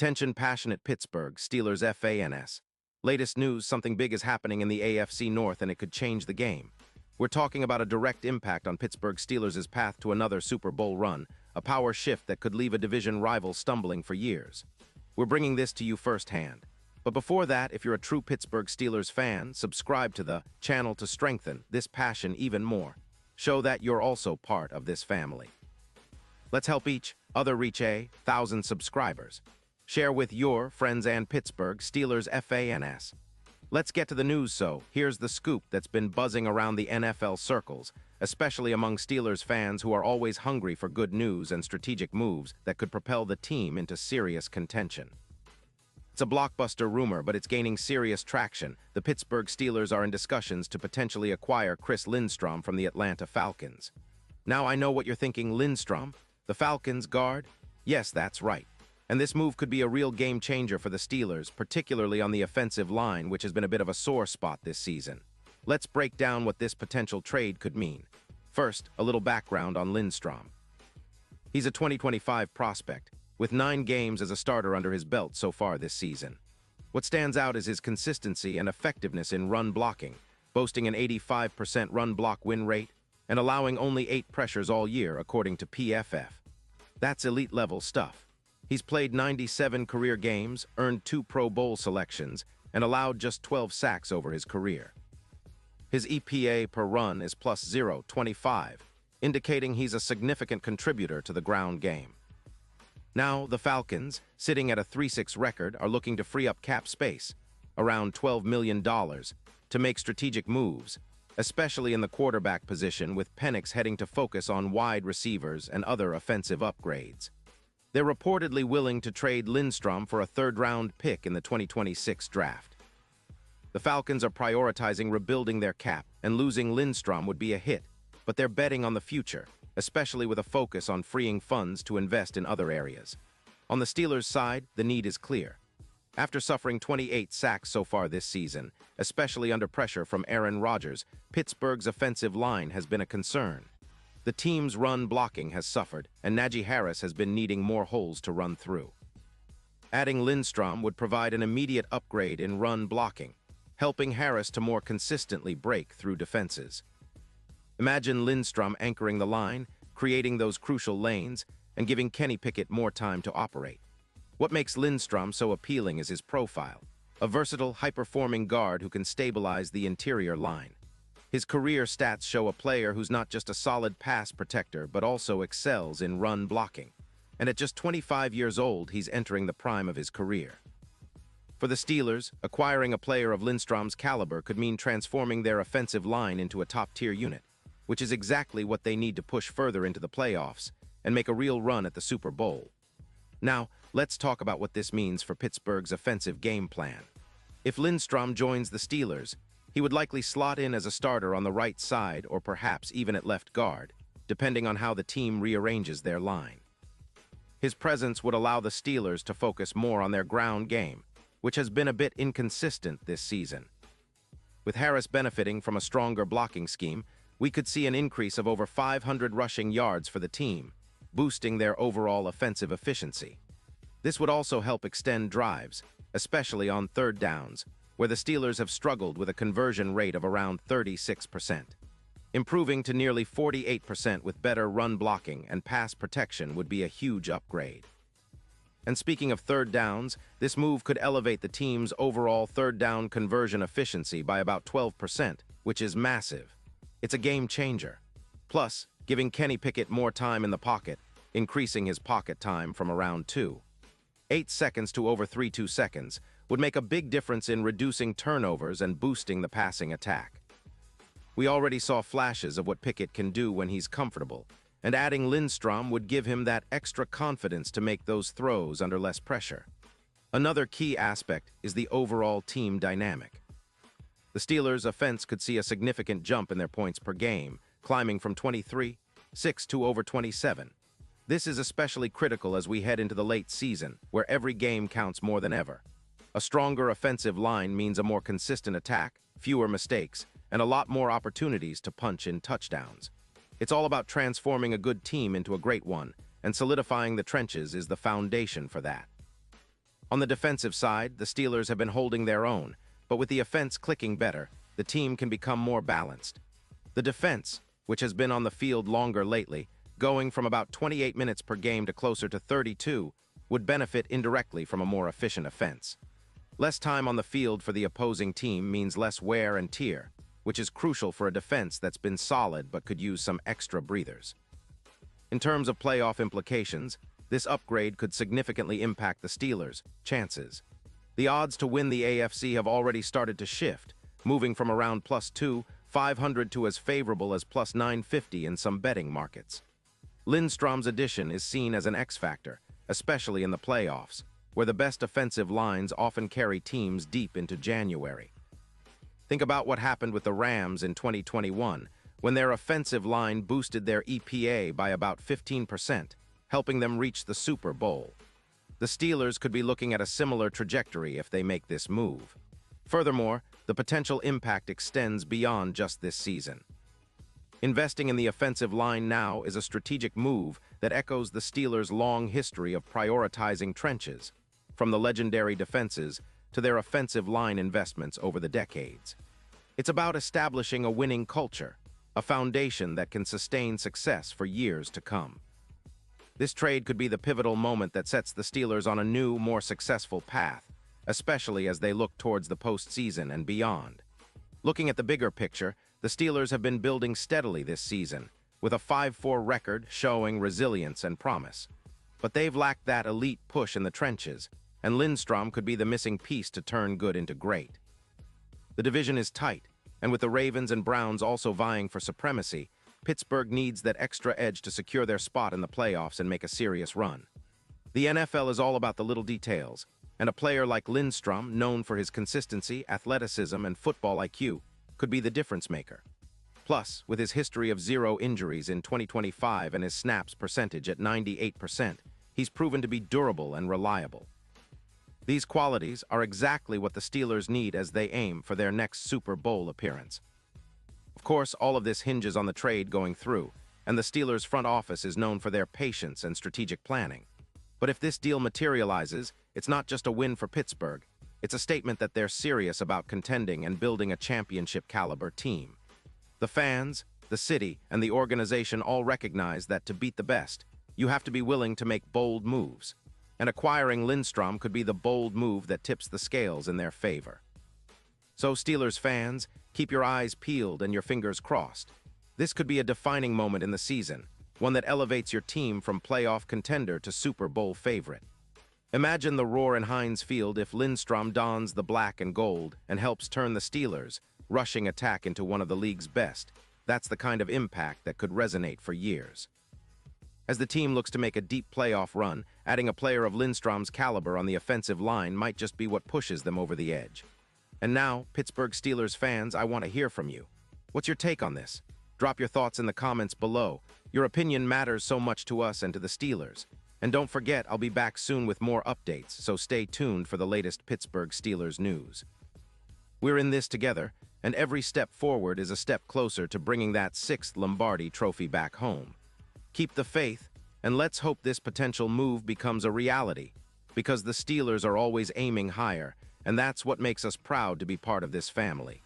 Attention passionate Pittsburgh Steelers fans. Latest news, something big is happening in the AFC North and it could change the game. We're talking about a direct impact on Pittsburgh Steelers' path to another Super Bowl run, a power shift that could leave a division rival stumbling for years. We're bringing this to you firsthand. But before that, if you're a true Pittsburgh Steelers fan, subscribe to the channel to strengthen this passion even more. Show that you're also part of this family. Let's help each other reach 1,000 subscribers. Share with your friends and Pittsburgh Steelers fans. Let's get to the news. So, here's the scoop that's been buzzing around the NFL circles, especially among Steelers fans who are always hungry for good news and strategic moves that could propel the team into serious contention. It's a blockbuster rumor, but it's gaining serious traction. The Pittsburgh Steelers are in discussions to potentially acquire Chris Lindstrom from the Atlanta Falcons. Now I know what you're thinking, Lindstrom? The Falcons guard? Yes, that's right. And this move could be a real game changer for the Steelers, particularly on the offensive line, which has been a bit of a sore spot this season. Let's break down what this potential trade could mean. First, a little background on Lindstrom. He's a 2025 prospect, with 9 games as a starter under his belt so far this season. What stands out is his consistency and effectiveness in run blocking, boasting an 85% run block win rate and allowing only 8 pressures all year, according to PFF. That's elite-level stuff. He's played 97 career games, earned 2 Pro Bowl selections, and allowed just 12 sacks over his career. His EPA per run is plus 0.25, indicating he's a significant contributor to the ground game. Now, the Falcons, sitting at a 3-6 record, are looking to free up cap space, around $12 million, to make strategic moves, especially in the quarterback position, with Penix heading to focus on wide receivers and other offensive upgrades. They're reportedly willing to trade Lindstrom for a third-round pick in the 2026 draft. The Falcons are prioritizing rebuilding their cap, and losing Lindstrom would be a hit, but they're betting on the future, especially with a focus on freeing funds to invest in other areas. On the Steelers' side, the need is clear. After suffering 28 sacks so far this season, especially under pressure from Aaron Rodgers, Pittsburgh's offensive line has been a concern. The team's run blocking has suffered, and Najee Harris has been needing more holes to run through. Adding Lindstrom would provide an immediate upgrade in run blocking, helping Harris to more consistently break through defenses. Imagine Lindstrom anchoring the line, creating those crucial lanes, and giving Kenny Pickett more time to operate. What makes Lindstrom so appealing is his profile, a versatile, high-performing guard who can stabilize the interior line. His career stats show a player who's not just a solid pass protector, but also excels in run blocking. And at just 25 years old, he's entering the prime of his career. For the Steelers, acquiring a player of Lindstrom's caliber could mean transforming their offensive line into a top-tier unit, which is exactly what they need to push further into the playoffs and make a real run at the Super Bowl. Now, let's talk about what this means for Pittsburgh's offensive game plan. If Lindstrom joins the Steelers, he would likely slot in as a starter on the right side or perhaps even at left guard, depending on how the team rearranges their line. His presence would allow the Steelers to focus more on their ground game, which has been a bit inconsistent this season. With Harris benefiting from a stronger blocking scheme, we could see an increase of over 500 rushing yards for the team, boosting their overall offensive efficiency. This would also help extend drives, especially on third downs, where the Steelers have struggled with a conversion rate of around 36%. Improving to nearly 48% with better run blocking and pass protection would be a huge upgrade. And speaking of third downs, this move could elevate the team's overall third down conversion efficiency by about 12%, which is massive. It's a game changer. Plus, giving Kenny Pickett more time in the pocket, increasing his pocket time from around 2.8 seconds to over 3.2 seconds, would make a big difference in reducing turnovers and boosting the passing attack. We already saw flashes of what Pickett can do when he's comfortable, and adding Lindstrom would give him that extra confidence to make those throws under less pressure. Another key aspect is the overall team dynamic. The Steelers' offense could see a significant jump in their points per game, climbing from 23.6 to over 27. This is especially critical as we head into the late season, where every game counts more than ever. A stronger offensive line means a more consistent attack, fewer mistakes, and a lot more opportunities to punch in touchdowns. It's all about transforming a good team into a great one, and solidifying the trenches is the foundation for that. On the defensive side, the Steelers have been holding their own, but with the offense clicking better, the team can become more balanced. The defense, which has been on the field longer lately, going from about 28 minutes per game to closer to 32, would benefit indirectly from a more efficient offense. Less time on the field for the opposing team means less wear and tear, which is crucial for a defense that's been solid but could use some extra breathers. In terms of playoff implications, this upgrade could significantly impact the Steelers' chances. The odds to win the AFC have already started to shift, moving from around +2,500 to as favorable as +950 in some betting markets. Lindstrom's addition is seen as an X-factor, especially in the playoffs, where the best offensive lines often carry teams deep into January. Think about what happened with the Rams in 2021, when their offensive line boosted their EPA by about 15%, helping them reach the Super Bowl. The Steelers could be looking at a similar trajectory if they make this move. Furthermore, the potential impact extends beyond just this season. Investing in the offensive line now is a strategic move that echoes the Steelers' long history of prioritizing trenches, from the legendary defenses to their offensive line investments over the decades. It's about establishing a winning culture, a foundation that can sustain success for years to come. This trade could be the pivotal moment that sets the Steelers on a new, more successful path, especially as they look towards the postseason and beyond. Looking at the bigger picture, the Steelers have been building steadily this season, with a 5-4 record showing resilience and promise. But they've lacked that elite push in the trenches, and Lindstrom could be the missing piece to turn good into great. The division is tight, and with the Ravens and Browns also vying for supremacy, Pittsburgh needs that extra edge to secure their spot in the playoffs and make a serious run. The NFL is all about the little details, and a player like Lindstrom, known for his consistency, athleticism, and football IQ, could be the difference maker. Plus, with his history of 0 injuries in 2025 and his snaps percentage at 98%, he's proven to be durable and reliable. These qualities are exactly what the Steelers need as they aim for their next Super Bowl appearance. Of course, all of this hinges on the trade going through, and the Steelers' front office is known for their patience and strategic planning. But if this deal materializes, it's not just a win for Pittsburgh. It's a statement that they're serious about contending and building a championship-caliber team. The fans, the city, and the organization all recognize that to beat the best, you have to be willing to make bold moves. And acquiring Lindstrom could be the bold move that tips the scales in their favor. So, Steelers fans, keep your eyes peeled and your fingers crossed. This could be a defining moment in the season, one that elevates your team from playoff contender to Super Bowl favorite. Imagine the roar in Heinz Field if Lindstrom dons the black and gold and helps turn the Steelers' rushing attack into one of the league's best. That's the kind of impact that could resonate for years. As the team looks to make a deep playoff run, adding a player of Lindstrom's caliber on the offensive line might just be what pushes them over the edge. And now, Pittsburgh Steelers fans, I want to hear from you. What's your take on this? Drop your thoughts in the comments below. Your opinion matters so much to us and to the Steelers. And don't forget, I'll be back soon with more updates, so stay tuned for the latest Pittsburgh Steelers news. We're in this together, and every step forward is a step closer to bringing that 6th Lombardi trophy back home. Keep the faith, and let's hope this potential move becomes a reality, because the Steelers are always aiming higher, and that's what makes us proud to be part of this family.